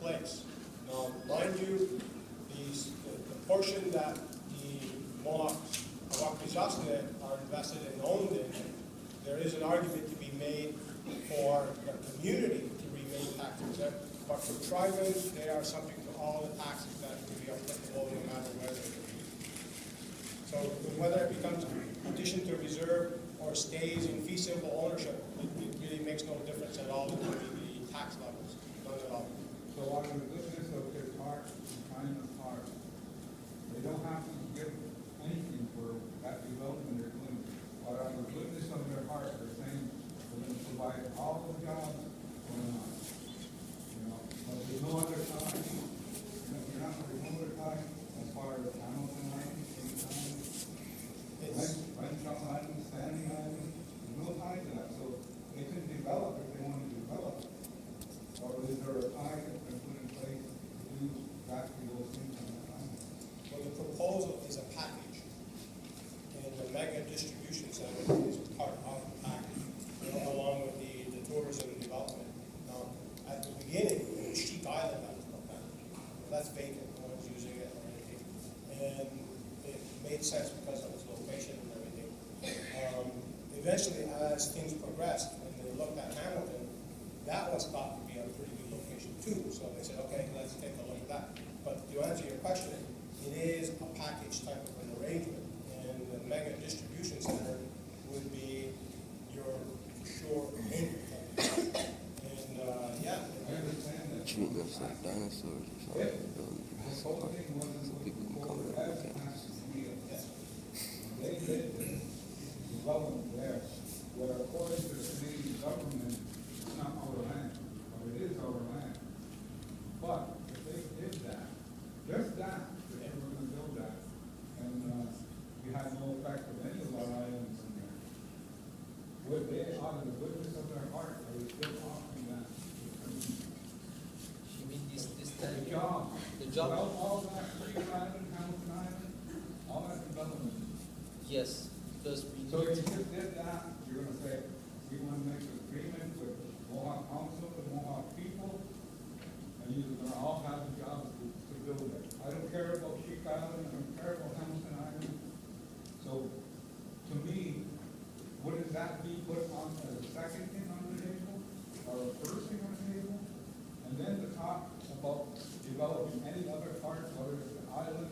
place. Now, mind you, the portion that the Mohawks of Akwesasne are invested and owned in, there is an argument to be made for the community to remain tax exempt, but for tribal, they are subject to all the taxes that will be applicable no matter where they are. So whether it becomes addition to reserve or stays in fee simple ownership, it really makes no difference at all in the tax levels, none at all. So out of the goodness of his heart and kindness heart, they don't have to give anything for that development they're doing. But out of the goodness of their heart, they're saying they're going to provide all the jobs going on. You know, but there's no other time. You know, you're not going to no other time as far as Hamilton Island, King Island, Renshaw Island, Standing Island. There's no time to that. So they can develop if they want to develop. Or is there a time that's been put in place to do exactly those things on that time? Well, the proposal is a package, and the mega distribution center is part of the package, you know, along with the tourism development. At the beginning, it was Sheep Island that was looked at. That's vacant, no one's using it or anything. And it made sense because of its location and everything. Eventually, as things progressed, and they looked at Hamilton, that was thought to be a pretty good location too. So they said, okay, let's take a look at that. But to answer your question, it is a package type of an arrangement. And the mega distribution center would be your sure main. And yeah. I understand that. Treat them like dinosaurs or something. This whole thing wasn't So people can come forward and as look it at it. has to be. They did this development there, where according to the Canadian government, it's not our land, but it is our land. But if they did that, just that, if they were going to build that, and we had no effect of any of our islands in there, would they, out of the goodness of their heart, are they still offering that to the community? You mean this The job. The job? Well, all that Sheep Island, Hamilton Island, all that development. Yes, because we So if you just did that, you're gonna say, we wanna make an agreement with Mohawk Council, the Mohawk people, and you're gonna all have the jobs to build it. I don't care about Sheep Island, I don't care about Hamilton Island. So, to me, wouldn't that be put on as a second thing on the table, or a first thing on the table? And then to talk about developing any other parts, whether it's the island,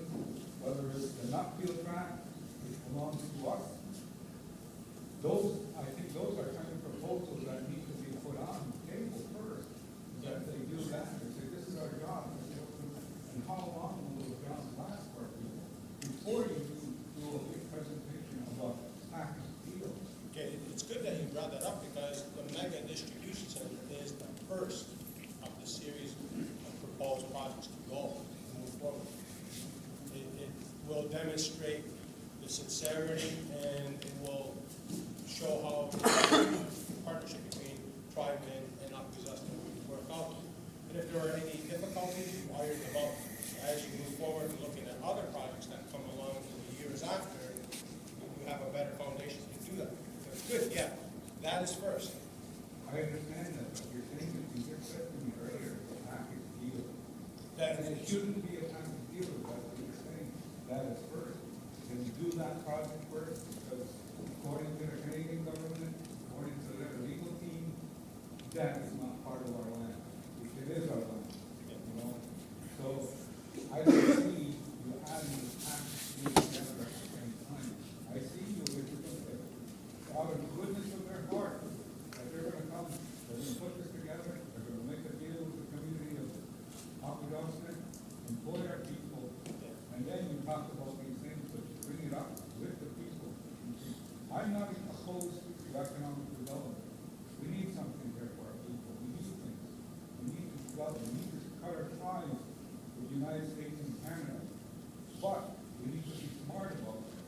whether it's the Nutfield tract, which belongs to us. Those, I think those are kind of proposals that need to be put on the table first. That they do that, they say, this is our job, and how long will those jobs last for people? Before you do a big presentation about package deals. Okay, it's good that you brought that up because the mega distribution center is the first of the series of proposed projects to go and move forward. It will demonstrate the sincerity and it will show how the partnership between tribe and Akwesasne will work out. And if there are any difficulties, wire them out. As you move forward and looking at other projects that come along in the years after, you have a better foundation to do that. So it's good, yeah, that is first. I understand that, but you're saying that you just said to me earlier, it's a package deal. That And it is, shouldn't be a package deal, that's what you're saying. That is first. Then you do that project first, because according to the Canadian government, according to their legal team, that is not part of our land, which it is our land, you know? So, I don't see you adding the package deal together at the same time. I see you with out of the goodness of their heart, that they're gonna come, they're gonna put this together, they're gonna make a deal with the community of Akwesasne, employ our people, and then you talk about these things, but you bring it up with the people. I'm not opposed to economic development. We need something here for our people. We need things. We need to develop. We need to cut our ties with the United States and Canada. But we need to be smart about this.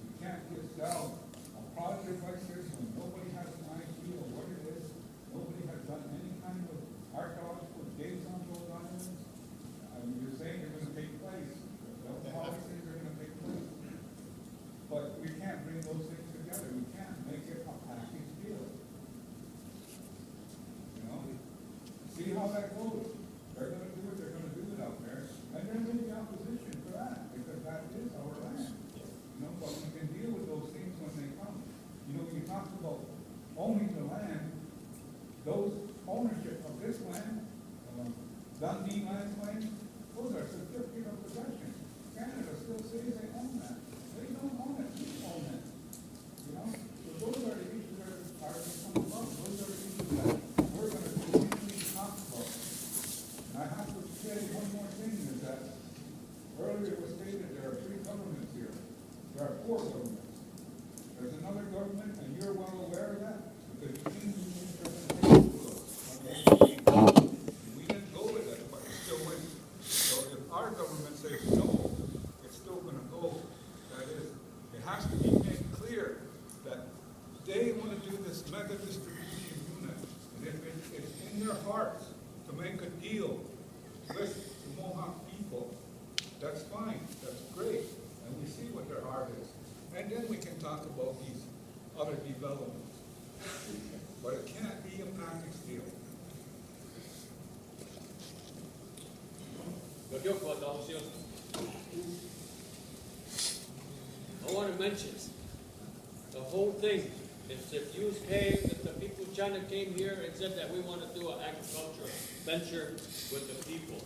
We can't just sell a project like this when nobody has an idea of what it is. Nobody has done any kind of archaeological digs on those islands. You're saying they're going to take place. All these things are going to take place. But we can't bring those things together. We can't make it a package deal. You know? See how that goes. They're gonna do what they're gonna do it out there, and there may be opposition for that, because that is our land. You know, but we can deal with those things when they come. You know, when you talk about owning the land, those ownership of this land, Dundee land claims, those are certificate of possession. Canada still says they own that. They don't own it, we own it. You know, so those are the issues that are coming up. Those are the issues that we're gonna continually talk about. And I have to say one more thing is that earlier it was stated there are 3 governments here. There are 4 governments. There's another government, and you're well aware of that, because you've seen the interpretation of those. We didn't go with it, but it still went. So if our government says no, it's still gonna go. That is, it has to be made clear that they wanna do this mega distribution unit, and if it's in their hearts to make a deal with the Mohawk people, that's fine, that's great, and we see what their heart is. And then we can talk about these other developments. But it can't be a package deal. I want to mention, the whole thing, if you came, if the people of China came here and said that we want to do an agricultural venture with the people,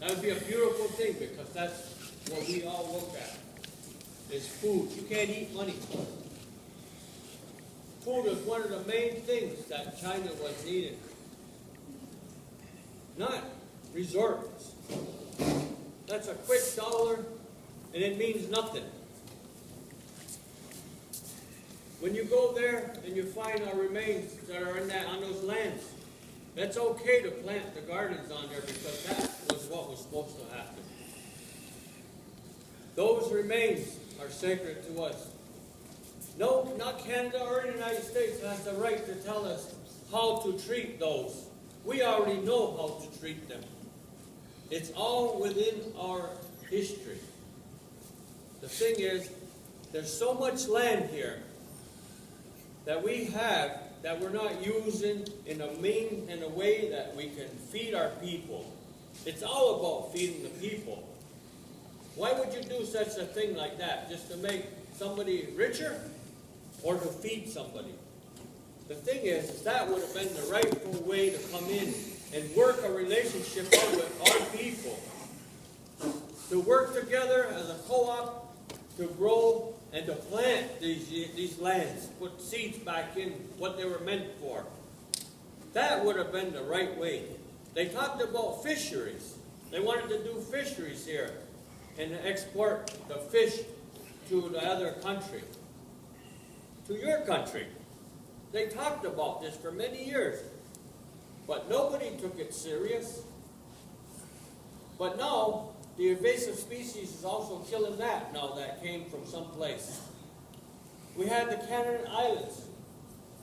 that would be a beautiful thing, because that's what we all look at, is food. You can't eat money. Food is one of the main things that China was needing. Not resorts. That's a quick dollar, and it means nothing. When you go there and you find our remains that are on those lands, that's okay to plant the gardens on there, because that was what was supposed to happen. Those remains are sacred to us. No, not Canada or the United States has the right to tell us how to treat those. We already know how to treat them. It's all within our history. The thing is, there's so much land here that we have that we're not using in a way that we can feed our people. It's all about feeding the people. Why would you do such a thing like that? Just to make somebody richer or to feed somebody? The thing is that would have been the rightful way to come in and work a relationship out with our people. To work together as a co-op, to grow and to plant these lands, put seeds back in what they were meant for. That would have been the right way. They talked about fisheries. They wanted to do fisheries here and export the fish to the other country, to your country. They talked about this for many years, but nobody took it serious. But now, the invasive species is also killing that now that came from someplace. We had the Canadian Islands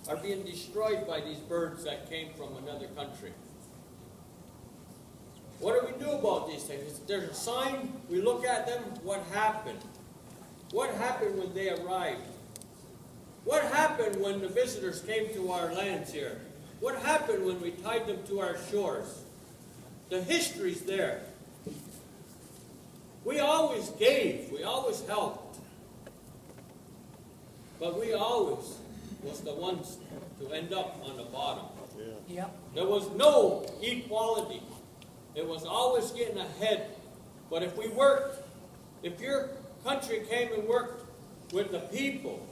are being destroyed by these birds that came from another country. What do we do about these things? There's a sign, we look at them, what happened? What happened when they arrived? What happened when the visitors came to our lands here? What happened when we tied them to our shores? The history's there. We always gave, we always helped. But we always was the ones to end up on the bottom. Yeah. Yep. There was no equality. It was always getting ahead. But if we worked, if your country came and worked with the people,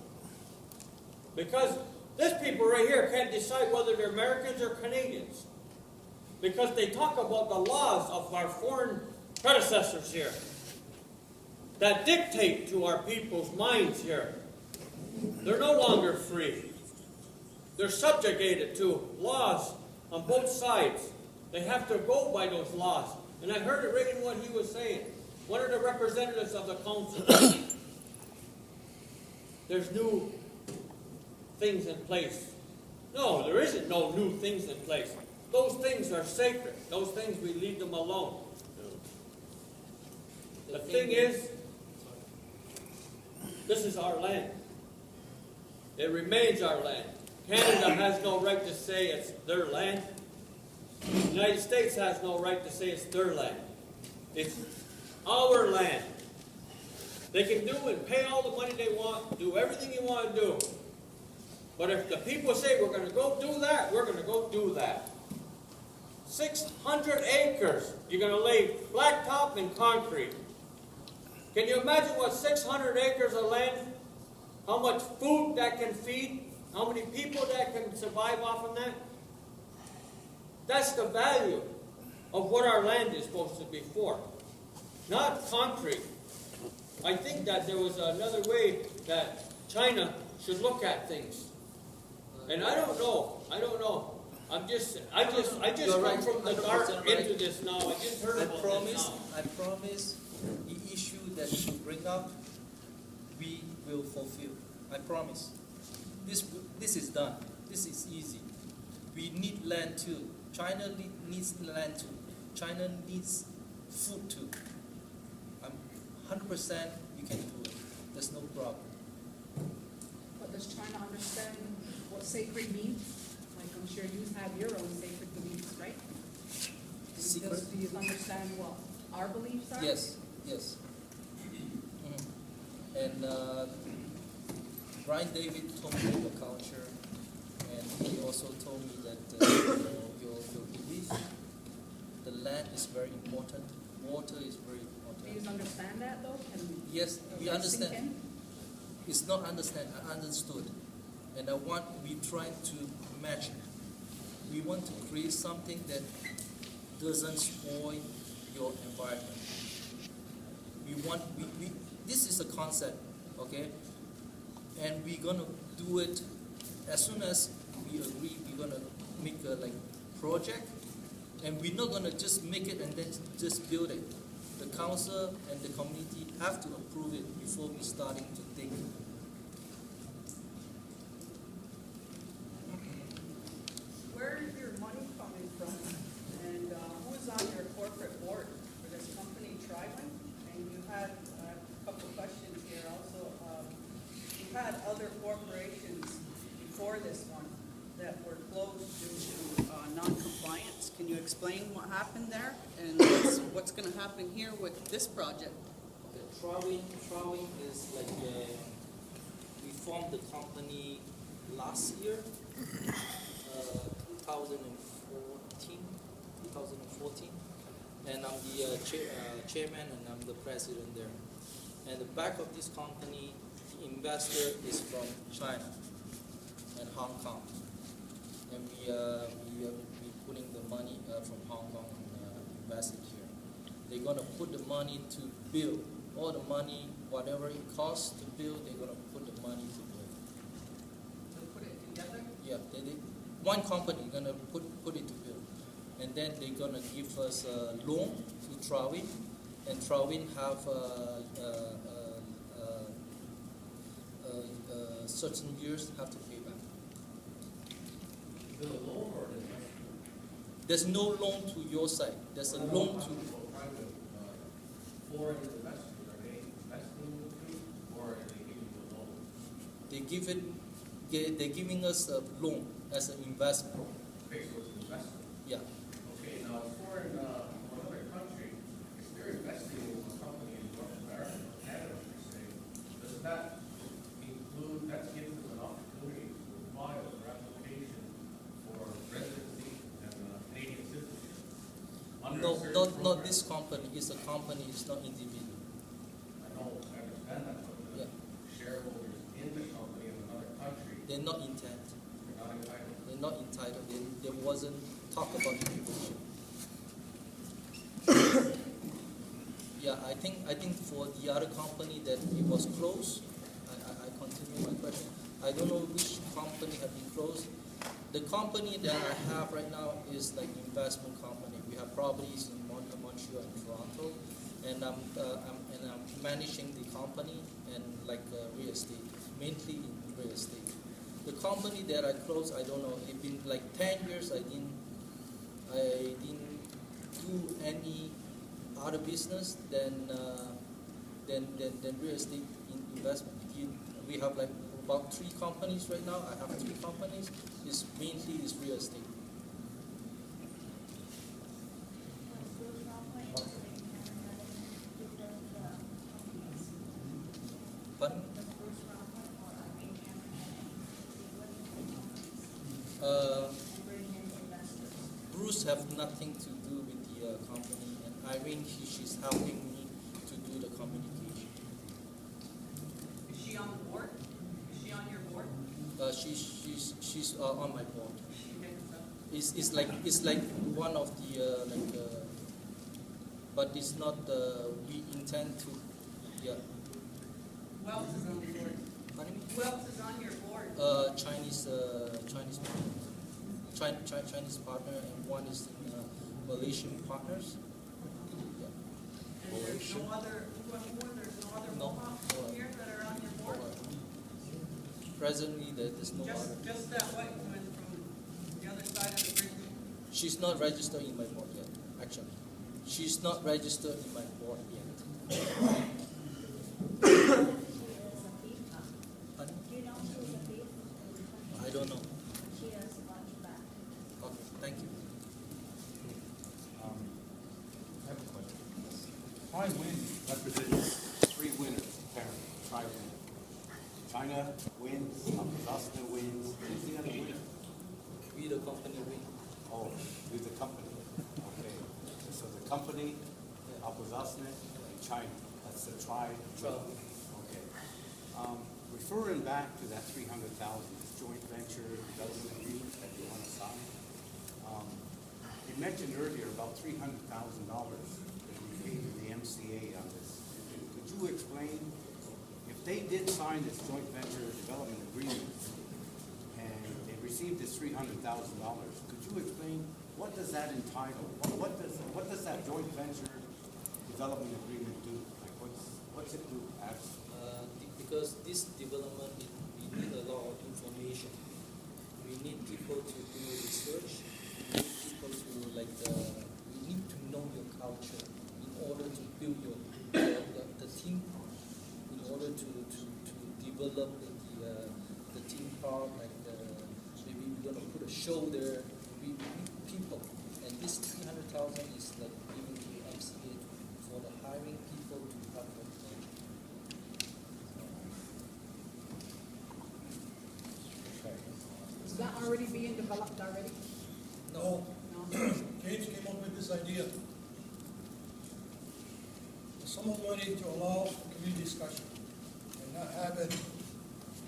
because this people right here can't decide whether they're Americans or Canadians, because they talk about the laws of our foreign predecessors here that dictate to our people's minds here. They're no longer free. They're subjugated to laws on both sides. They have to go by those laws. And I heard it right in what he was saying. One of the representatives of the council. There's new things in place. No, there isn't no new things in place. Those things are sacred. Those things, we leave them alone. The thing is, this is our land. It remains our land. Canada has no right to say it's their land. United States has no right to say it's their land. It's our land. They can do and pay all the money they want, do everything you want to do. But if the people say we're going to go do that, we're going to go do that. 600 acres. You're going to lay blacktop and concrete. Can you imagine what 600 acres of land, how much food that can feed, how many people that can survive off of that? That's the value of what our land is supposed to be for, not concrete. I think that there was another way that China should look at things. And I don't know. I just You're come right, from the 100% dark right. into this now. I just heard about this now. I promise the issue that you bring up, we will fulfill. I promise. This is done. This is easy. We need land too. China needs land too. China needs food too. I'm 100% we can do it. There's no problem. But does China understand what sacred means? Like, I'm sure you have your own sacred beliefs, right? Secret? Do you understand what our beliefs are? Yes. And Brian David told me your culture, and he also told me that your belief, the land is very important, water is very Do you important. understand that though? Yes, we Sink understand. in? It's not understand, I understood. And we try to match it. We want to create something that doesn't spoil your environment. This is a concept, okay? And we're gonna do it as soon as we agree. We're gonna make a project, and we're not gonna just make it and then just build it. The council and the community have to approve it before we starting to think. Where is your money coming from? And who's on your corporate board for this company, Trident? And you had a couple of questions here also. You had other corporations before this one that were closed due to non-compliance. Can you explain what happened there? And what's going to happen here with this project? Okay, Trawing is we formed the company last year, 2014, and I'm the chairman and I'm the president there. And the back of this company, the investor is from China and Hong Kong, and we putting the money from Hong Kong and invest it here. They're gonna put the money to build. All the money, whatever it costs to build, they're gonna put the money to build. To put it together? Yeah, one company gonna put it to build, and then they're gonna give us a loan to Trawin, and Trawin have certain years have to pay back. Is it a loan or an investment? There's no loan to your side. There's a loan to. Private foreign investors, are they investing with you or are they giving you a loan? They're giving us a loan as an investment. Okay, so it's an investment. Yeah. Okay, now foreign, or another country, if they're investing in a company in North America or Canada, per se, does that include, that gives them an opportunity to file their application for residency and Canadian citizenship? Under No, a certain not program? this company. It's a company. It's not individual. I know, I understand that, but the Yeah. shareholders in the company in another country, They're not intent. they're not entitled. They're not entitled. There wasn't talk about individual. Yeah, I think for the other company that it was closed. I continue my question. I don't know which company have been closed. The company that I have right now is like investment company. We have properties in Montreal and Toronto, and I'm managing the company and real estate, mainly in real estate. The company that I closed, I don't know. It's been like 10 years. I didn't do any other business than real estate investment. We have about 3 companies right now. I have 3 companies. It's mainly real estate. Bruce have nothing to do with the company, and Irene, she's helping me to do the communication. Is she on the board? Is she on your board? She's on my board. She heads up. It's like one of the but it's not. We intend to. Yeah. Who else is on the board? Pardon me? Who else is on your board? Chinese partner, and one is in Malaysian partners. Yeah. And there's no other, there's no other No. Mohawks No. here that are on your board? Presently, there's no other. Just that white woman from the other side of the bridge? She's not registered in my board yet. Actually, she's not registered in my board yet. Pardon? Do you know she was a thief? I don't know. She has a bunch of that. Okay, thank you. I have a question. Tri-Win represents three winners, apparently. Tri-Win. China wins, Akwesasne wins, who's the other winner? We the company win. Oh, who's the company? Okay. So the company, Akwesasne, and China. That's the tri. Okay. Referring back to that 300,000 joint venture development agreement that you want to sign, you mentioned earlier about $300,000 that we paid to the MCA on this. Could you explain, if they did sign this joint venture development agreement and they received this $300,000, could you explain what does that entitle? What does that joint venture development agreement do? Like what's it do? Because this development, we need a lot of information. We need people to do research. We need people to we need to know your culture in order to build the team park. In order to develop the team park, maybe we're gonna put a show there. We need people, and this 300,000 is like giving the MCA for the hiring people to help them. Is that already being developed already? No, No? James came up with this idea. The sum of money to allow community discussion and not have it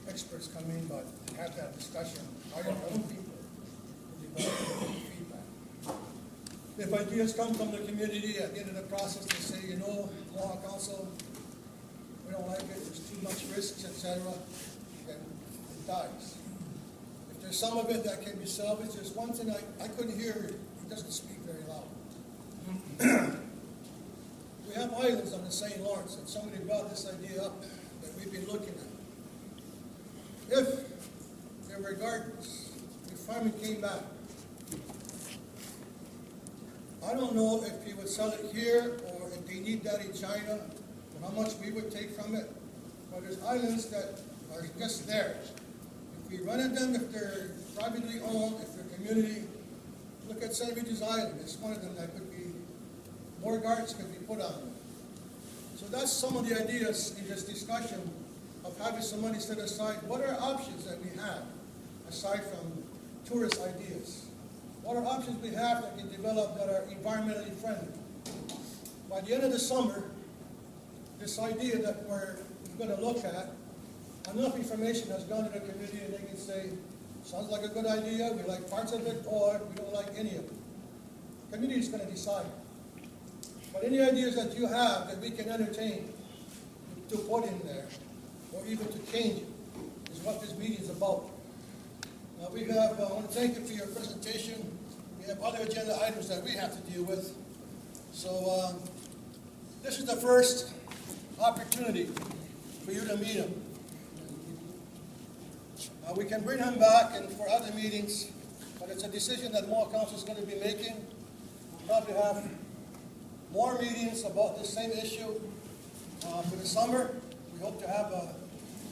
experts come in, but have that discussion, hire our own people to develop feedback. If ideas come from the community at the end of the process, they say, you know, Mohawk Council, we don't like it, there's too much risks, etc., then it dies. If there's some of it that can be salvaged, there's one thing I couldn't hear, he doesn't speak very loud. We have islands on the St. Lawrence, and somebody brought this idea up that we've been looking at. If there were gardens, if farming came back, I don't know if he would sell it here or if they need that in China, or how much we would take from it. But there's islands that are just theirs. If we rented them, if they're privately owned, if they're community, look at St. Regis Island. It's one of them that could be, more gardens could be put on them. So that's some of the ideas in this discussion of having some money set aside. What are options that we have aside from tourist ideas? What are options we have that can develop that are environmentally friendly? By the end of the summer, this idea that we're going to look at, enough information has gone to the community and they can say, sounds like a good idea, we like parts of it, or we don't like any of it. The community is going to decide. But any ideas that you have that we can entertain to put in there, or even to change it, is what this meeting is about. Now we have, I want to thank you for your presentation. We have other agenda items that we have to deal with. So this is the first opportunity for you to meet him. We can bring him back and for other meetings, but it's a decision that Mohawk Council is going to be making. We'll probably have more meetings about this same issue for the summer. We hope to have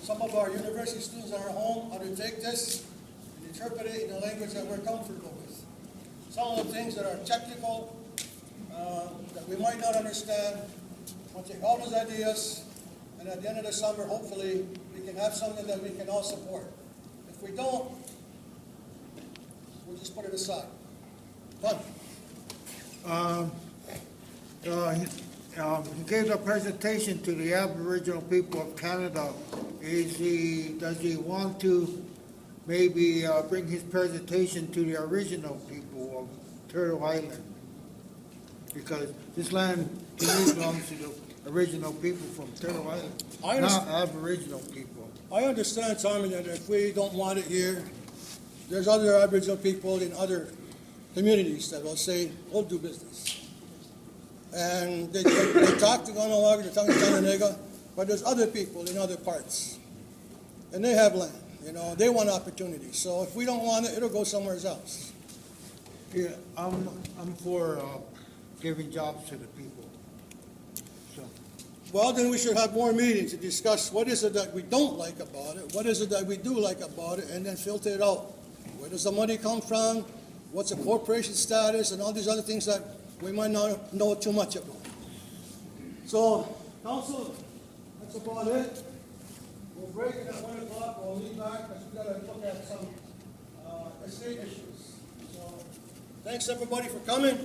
some of our university students at our home undertake this and interpret it in a language that we're comfortable with. Some of the things that are technical, that we might not understand, we'll take all those ideas, and at the end of the summer, hopefully, we can have something that we can all support. If we don't, we'll just put it aside. Done. He gave a presentation to the Aboriginal people of Canada. Does he want to maybe bring his presentation to the original people of Turtle Island? Because this land to me belongs to the original people from Turtle Island, I not understand. Aboriginal people. I understand, Tommy, that if we don't want it here, there's other Aboriginal people in other communities that will say, we'll do business. And they talk to Mohawk, they talk to Tananega, but there's other people in other parts. And they have land, they want opportunities. So if we don't want it, it'll go somewhere else. Yeah, I'm for giving jobs to the people. So, Well, then we should have more meetings to discuss what is it that we don't like about it, what is it that we do like about it, and then filter it out. Where does the money come from? What's the corporation status, and all these other things that we might not know too much about. So, council, that's about it. We'll break it at 1 o'clock. We'll leave back because we got to look at some estate issues. So, thanks everybody for coming.